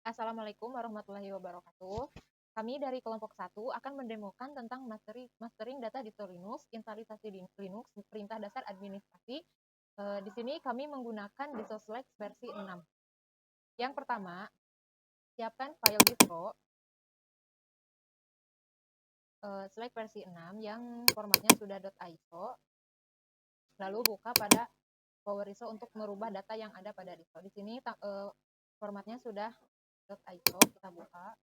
Assalamualaikum warahmatullahi wabarakatuh. Kami dari kelompok 1 akan mendemokan tentang mastering data di Linux, instalisasi di Linux, perintah dasar administrasi. Di sini kami menggunakan DisoSlex versi 6. Yang pertama, siapkan file distro Slack versi 6 yang formatnya sudah .iso. Lalu buka pada PowerISO untuk merubah data yang ada pada distro. Di sini formatnya sudah .iso, kita buka.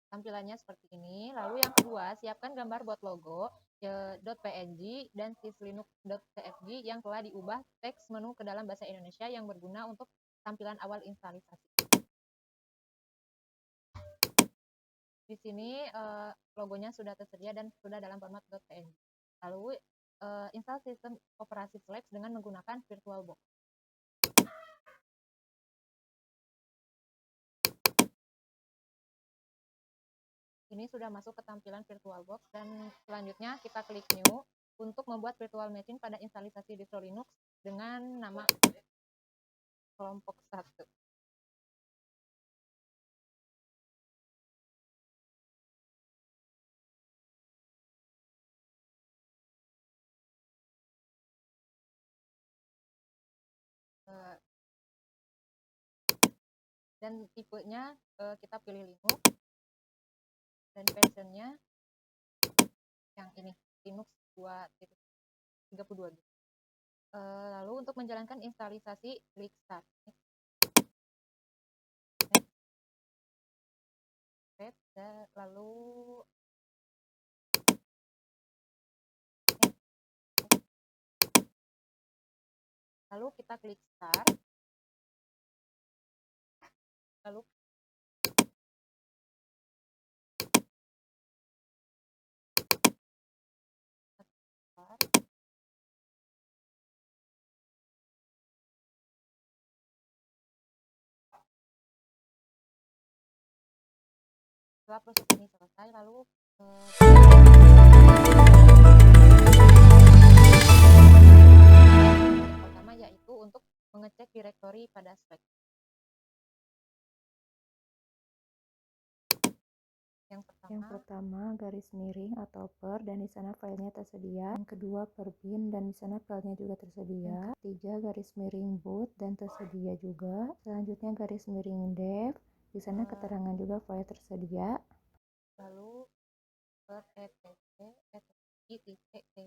Tampilannya seperti ini. Lalu yang kedua, siapkan gambar bot logo .png dan syslinux.tfg yang telah diubah teks menu ke dalam bahasa Indonesia yang berguna untuk tampilan awal instalisasi. Di sini logonya sudah tersedia dan sudah dalam format .png. Lalu install sistem operasi Slack dengan menggunakan VirtualBox. Ini sudah masuk ke tampilan VirtualBox dan selanjutnya kita klik New untuk membuat virtual machine pada instalisasi distro Linux dengan nama kelompok 1. Dan tipenya kita pilih Linux dan versionnya yang ini Linux 2.32. Lalu untuk menjalankan instalisasi klik Start. Lalu kita klik Start. Lalu setelah proses ini selesai, lalu yang pertama yaitu untuk mengecek direktori pada Slack. Yang pertama garis miring atau per dan di sana filenya tersedia. Yang kedua per bin dan di sana filenya juga tersedia. Ketiga garis miring boot dan tersedia juga. Selanjutnya garis miring dev, di sana keterangan juga file tersedia. Lalu per etc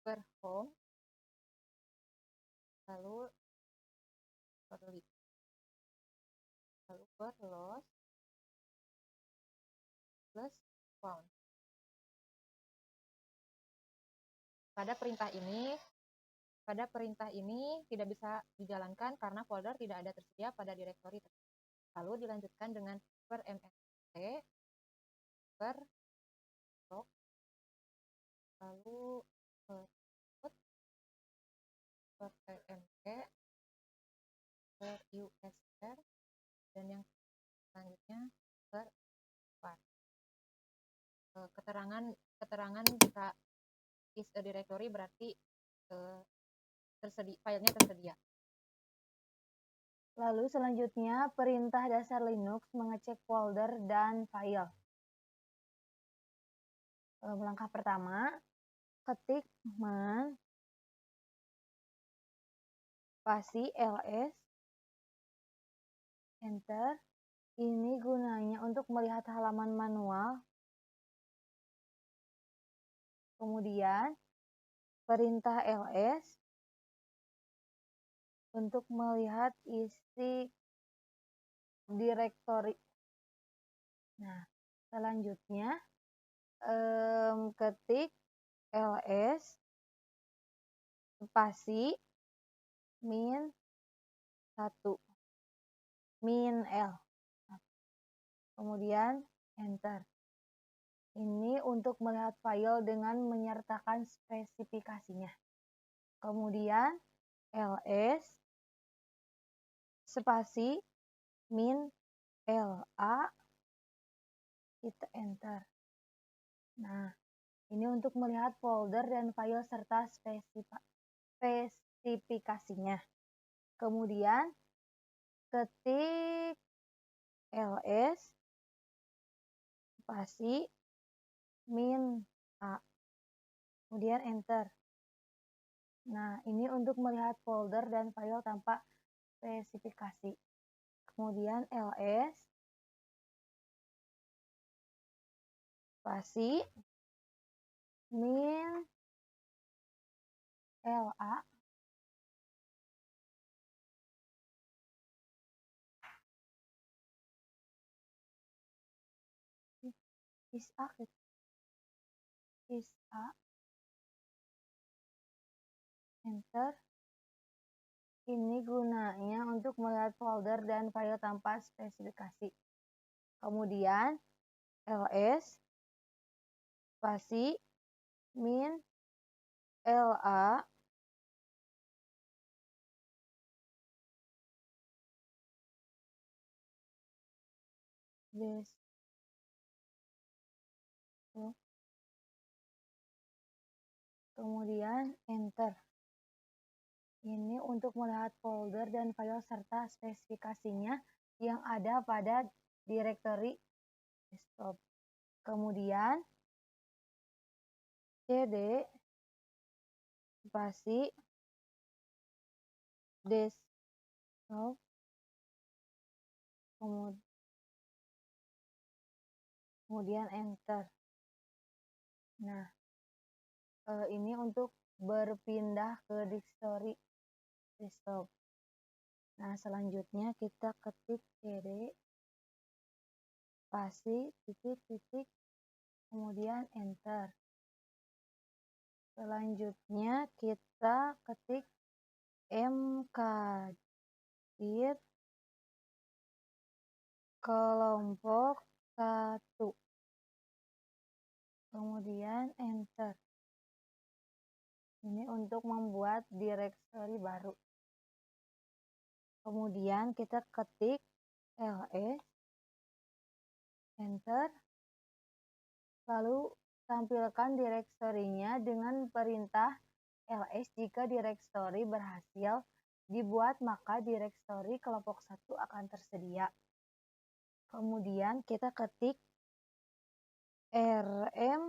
per home, lalu per list, lalu per loss plus found. Pada perintah ini tidak bisa dijalankan karena folder tidak ada tersedia pada direktori tersebut. Lalu dilanjutkan dengan per mst, per stock, lalu per tmp, per usr, dan yang selanjutnya per var. Keterangan jika is a directory berarti filenya tersedia. Lalu selanjutnya perintah dasar Linux mengecek folder dan file. Langkah pertama, ketik man spasi ls, enter. Ini gunanya untuk melihat halaman manual. Kemudian perintah ls untuk melihat isi direktori. Nah, selanjutnya ketik ls spasi min 1 min l, kemudian enter. Ini untuk melihat file dengan menyertakan spesifikasinya. Kemudian ls spasi min la, kita enter. Nah, Ini untuk melihat folder dan file serta spesifikasinya. Kemudian ketik ls spasi min a, kemudian enter. Nah, ini untuk melihat folder dan file tanpa spesifikasi. Kemudian ls spasi min la, is a, enter. Ini gunanya untuk melihat folder dan file tanpa spesifikasi. Kemudian ls spasi min la desktop, kemudian enter. Ini untuk melihat folder dan file serta spesifikasinya yang ada pada directory desktop. Kemudian cd spasi desktop, kemudian enter. Nah, ini untuk berpindah ke directory desktop. Nah, selanjutnya kita ketik cd spasi titik-titik, kemudian enter. Selanjutnya kita ketik mkdir kelompok 1, kemudian enter. Ini untuk membuat directory baru. Kemudian kita ketik ls, enter, lalu tampilkan directory-nya dengan perintah ls. Jika directory berhasil dibuat, maka directory kelompok 1 akan tersedia. Kemudian kita ketik rm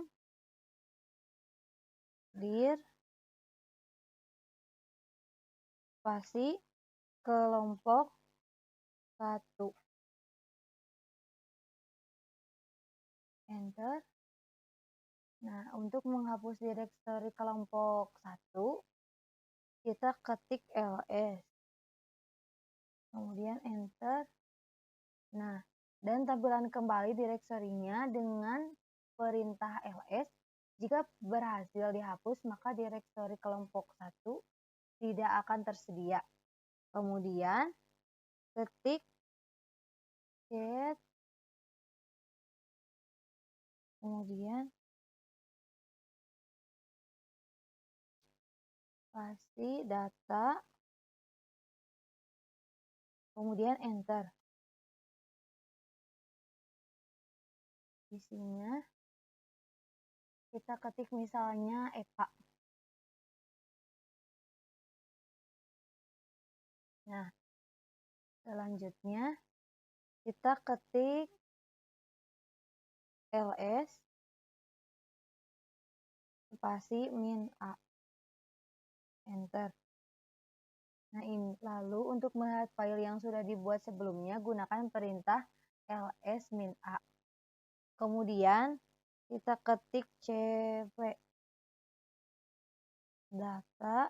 dir spasi kelompok 1, enter. Nah, untuk menghapus directory kelompok 1, kita ketik ls, kemudian enter. Nah, dan tampilan kembali directory-nya dengan perintah ls. Jika berhasil dihapus, maka directory kelompok 1 tidak akan tersedia. Kemudian ketik cat, kemudian spasi data, kemudian enter. Isinya kita ketik misalnya EPA. Nah, selanjutnya kita ketik ls spasi min a, enter. Nah, ini lalu untuk melihat file yang sudah dibuat sebelumnya, gunakan perintah ls min a. Kemudian kita ketik cv data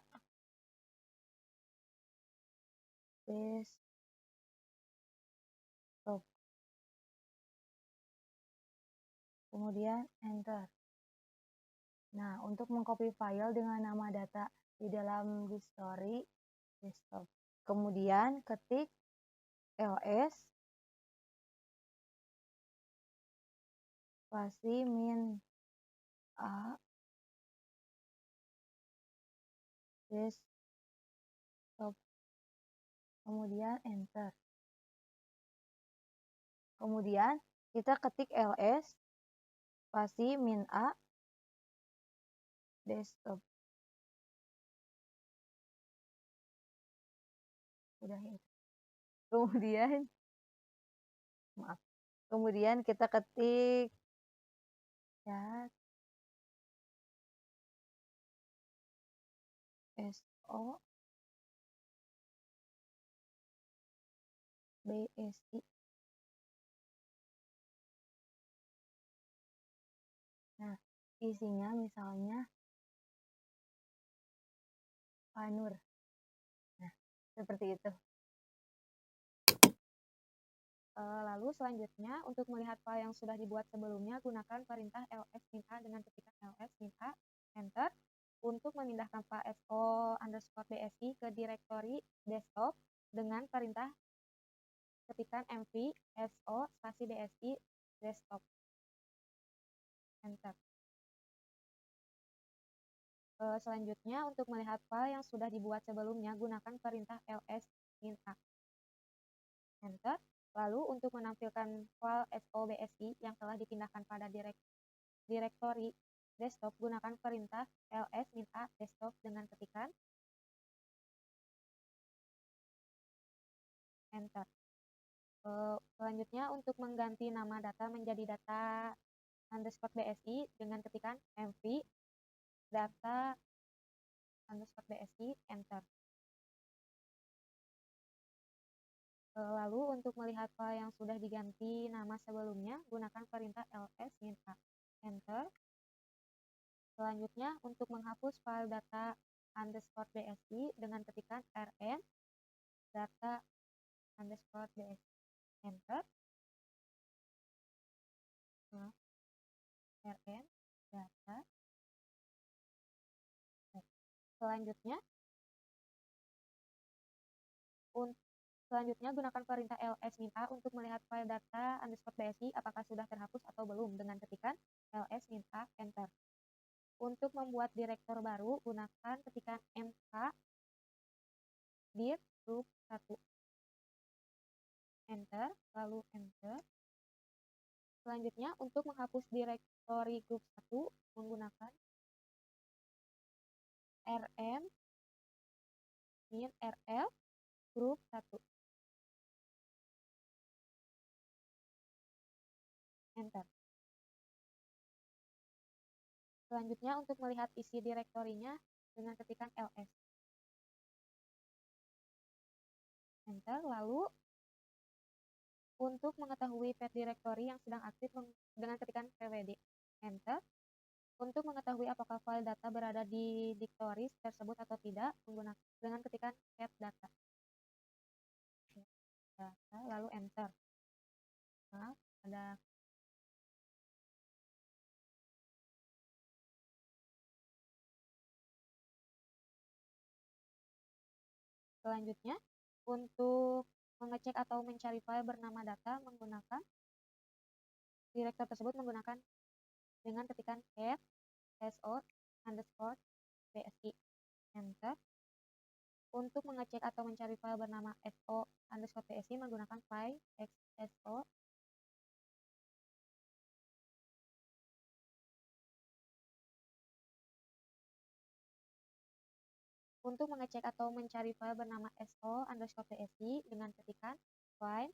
desktop, kemudian enter. Nah, untuk mengcopy file dengan nama data di dalam directory desktop, kemudian ketik ls spasi min a desktop, kemudian enter. Kemudian kita ketik ls spasi min a desktop. Udah ya. Kemudian kita ketik cat SO BSI. Nah, isinya misalnya Panur. Nah, seperti itu. Lalu selanjutnya, untuk melihat file yang sudah dibuat sebelumnya, gunakan perintah ls-a dengan ketikan ls-a, enter. Untuk memindahkan file so_bsi ke direktori desktop dengan perintah ketikan mv so spasi bsi desktop, enter. Selanjutnya, untuk melihat file yang sudah dibuat sebelumnya, gunakan perintah ls-a, enter. Lalu untuk menampilkan file so_bsi yang telah dipindahkan pada direktori desktop, gunakan perintah ls-a desktop dengan ketikan enter. Selanjutnya, untuk mengganti nama data menjadi data _bsi dengan ketikan mv data _bsi, enter. Lalu untuk melihat file yang sudah diganti nama sebelumnya, gunakan perintah ls-a, enter. Selanjutnya, untuk menghapus file data _bsi dengan ketikan rm data _bsi, enter. rm data. Selanjutnya, gunakan perintah ls-a untuk melihat file data _bsi apakah sudah terhapus atau belum dengan ketikan ls-a, enter. Untuk membuat direktor baru, gunakan ketikan mk dir group 1, enter, lalu enter. Selanjutnya, untuk menghapus direktori group 1, menggunakan rm min rl group 1, enter. Selanjutnya, untuk melihat isi direktorinya dengan ketikan ls, enter. Lalu untuk mengetahui path directory yang sedang aktif dengan ketikan pwd, enter. Untuk mengetahui apakah file data berada di direktory tersebut atau tidak, dengan ketikan cat data, lalu enter. Nah, ada selanjutnya, untuk mengecek atau mencari file bernama data menggunakan direktur tersebut menggunakan dengan ketikan cat so_bsi, enter. Untuk mengecek atau mencari file bernama so_bsi menggunakan file xso. Untuk mengecek atau mencari file bernama so_bsi dengan ketikan find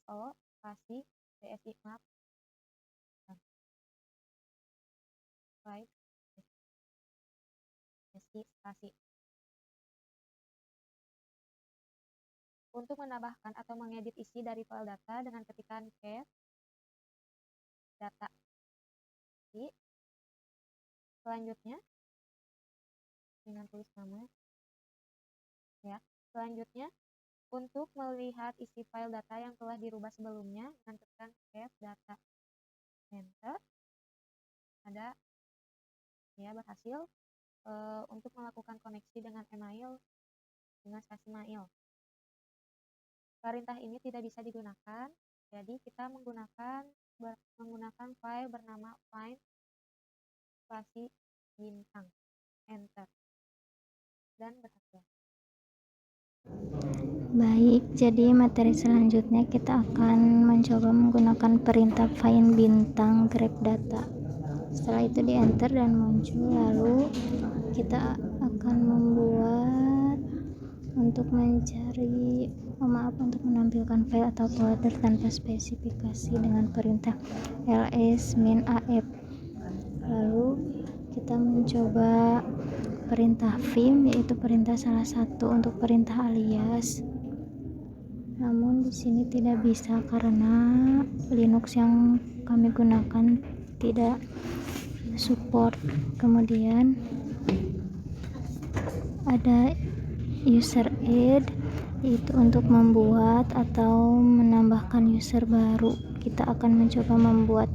so spasi bsi, map, find bsi spasi. Untuk menambahkan atau mengedit isi dari file data dengan ketikan cat data. Selanjutnya, dengan tulis nama, ya. Selanjutnya, untuk melihat isi file data yang telah dirubah sebelumnya dengan tekan cat data, enter. Ada, ya, berhasil. Untuk melakukan koneksi dengan email dengan spasi mail. Perintah ini tidak bisa digunakan, jadi kita menggunakan file bernama find spasi bintang, enter, dan berhasil. Baik, jadi materi selanjutnya kita akan mencoba menggunakan perintah find bintang grep data. Setelah itu di enter dan muncul, lalu kita akan membuat untuk mencari untuk menampilkan file atau folder tanpa spesifikasi dengan perintah ls-af. Lalu kita mencoba perintah vim, yaitu perintah salah satu untuk perintah alias. Namun di sini tidak bisa karena Linux yang kami gunakan tidak support. Kemudian ada user add, yaitu untuk membuat atau menambahkan user baru. Kita akan mencoba membuat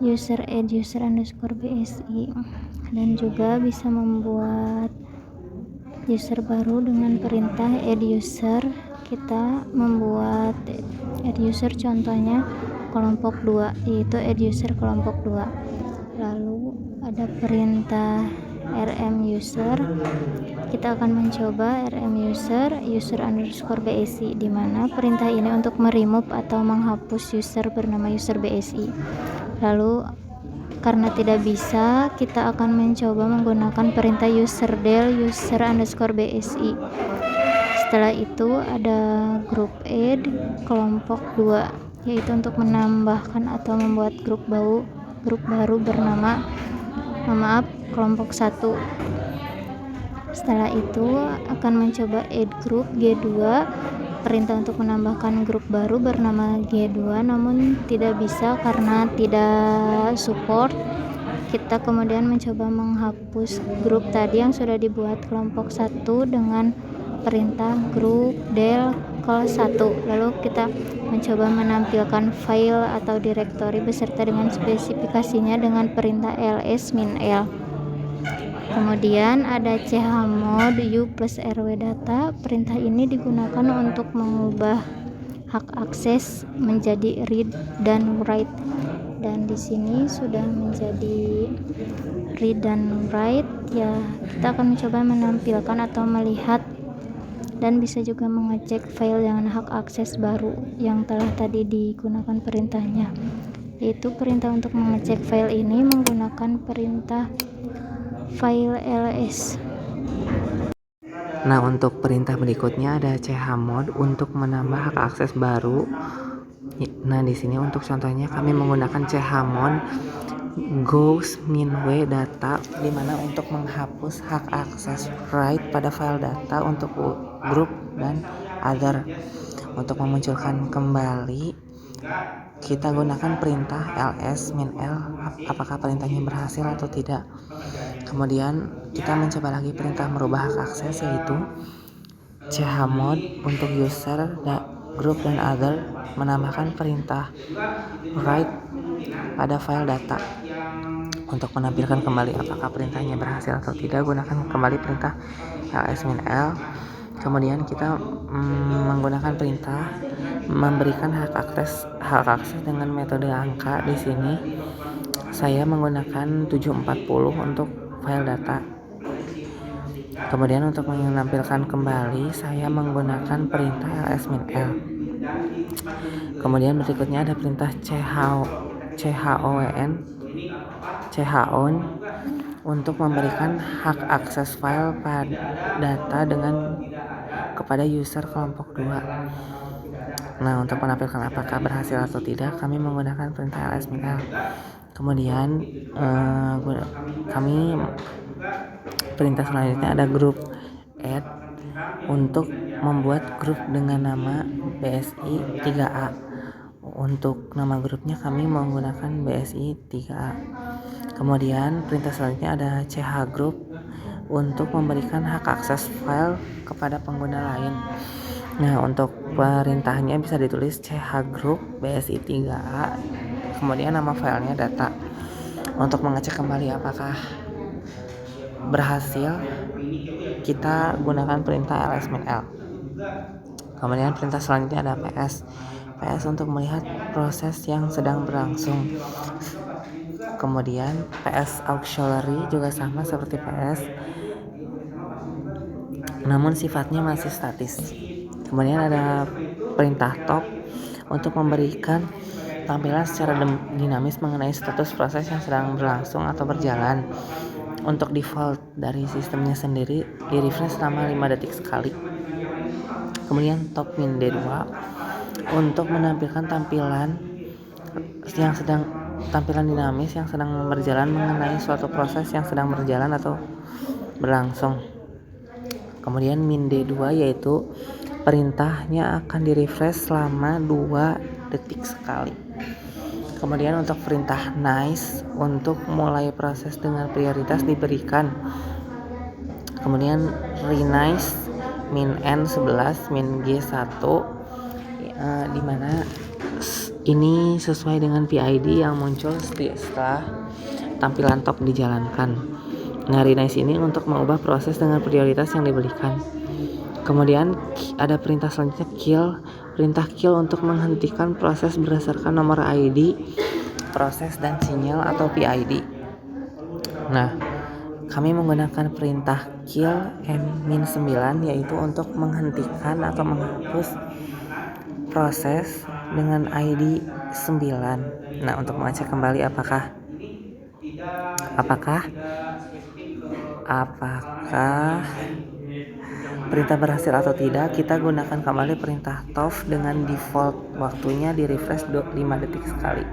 user add user_bsi, dan juga bisa membuat user baru dengan perintah add user. Kita membuat add user, contohnya kelompok 2, yaitu add user kelompok 2. Lalu ada perintah rm user. Kita akan mencoba rm user_bsi, di mana perintah ini untuk meremove atau menghapus user bernama user bsi. Lalu karena tidak bisa, kita akan mencoba menggunakan perintah userdel user_bsi. Setelah itu ada group add kelompok 2, yaitu untuk menambahkan atau membuat grup baru bernama kelompok 1. Setelah itu akan mencoba add group G2, perintah untuk menambahkan grup baru bernama G2, namun tidak bisa karena tidak support. Kita kemudian mencoba menghapus grup tadi yang sudah dibuat kelompok 1 dengan perintah group del col1. Lalu kita mencoba menampilkan file atau direktori beserta dengan spesifikasinya dengan perintah ls-l. Kemudian ada chmod u+rw_data. Perintah ini digunakan untuk mengubah hak akses menjadi read dan write, dan di sini sudah menjadi read dan write. Ya, kita akan mencoba menampilkan atau melihat dan bisa juga mengecek file dengan hak akses baru yang telah tadi digunakan perintahnya, yaitu perintah untuk mengecek file ini menggunakan perintah file ls. Nah, untuk perintah berikutnya ada chmod untuk menambah hak akses baru. Nah, di sini untuk contohnya kami menggunakan chmod goes-min-w data, di mana untuk menghapus hak akses write pada file data untuk group dan other. Untuk memunculkan kembali, kita gunakan perintah ls-l. Apakah perintahnya berhasil atau tidak. Kemudian kita mencoba lagi perintah merubah hak akses, yaitu chmod untuk user, group, dan other, menambahkan perintah write pada file data. Untuk menampilkan kembali apakah perintahnya berhasil atau tidak, gunakan kembali perintah ls-l. Kemudian kita menggunakan perintah memberikan hak akses dengan metode angka. Di sini saya menggunakan 740 untuk file data. Kemudian untuk menampilkan kembali saya menggunakan perintah ls-l. Kemudian berikutnya ada perintah chown untuk memberikan hak akses file pada data kepada user kelompok 2. Nah, untuk menampilkan apakah berhasil atau tidak, kami menggunakan perintah ls-l. Kemudian kami perintah selanjutnya ada group add untuk membuat grup dengan nama BSI 3A. Untuk nama grupnya kami menggunakan BSI 3A. Kemudian perintah selanjutnya ada chgroup untuk memberikan hak akses file kepada pengguna lain. Nah, untuk perintahnya bisa ditulis chgroup BSI 3A, kemudian nama filenya data. Untuk mengecek kembali apakah berhasil, kita gunakan perintah ls-l. Kemudian perintah selanjutnya ada ps untuk melihat proses yang sedang berlangsung. Kemudian ps auxiliary juga sama seperti ps, namun sifatnya masih statis. Kemudian ada perintah top untuk memberikan tampilan secara dinamis mengenai status proses yang sedang berlangsung atau berjalan. Untuk default dari sistemnya sendiri di-refresh selama 5 detik sekali. Kemudian top min D2 untuk menampilkan tampilan dinamis yang sedang berjalan mengenai suatu proses yang sedang berjalan atau berlangsung. Kemudian min D2 yaitu perintahnya akan di-refresh selama 2 detik sekali. Kemudian untuk perintah nice untuk mulai proses dengan prioritas diberikan. Kemudian renice min N11 min G1 di mana ini sesuai dengan PID yang muncul setelah tampilan top dijalankan. Nah, renice ini untuk mengubah proses dengan prioritas yang diberikan. Kemudian ada perintah selanjutnya kill. Perintah kill untuk menghentikan proses berdasarkan nomor ID, proses dan sinyal atau PID. Nah, kami menggunakan perintah kill N-9 yaitu untuk menghentikan atau menghapus proses dengan ID 9. Nah, untuk mengecek kembali apakah perintah berhasil atau tidak, kita gunakan kembali perintah tof dengan default waktunya di refresh 5 detik sekali.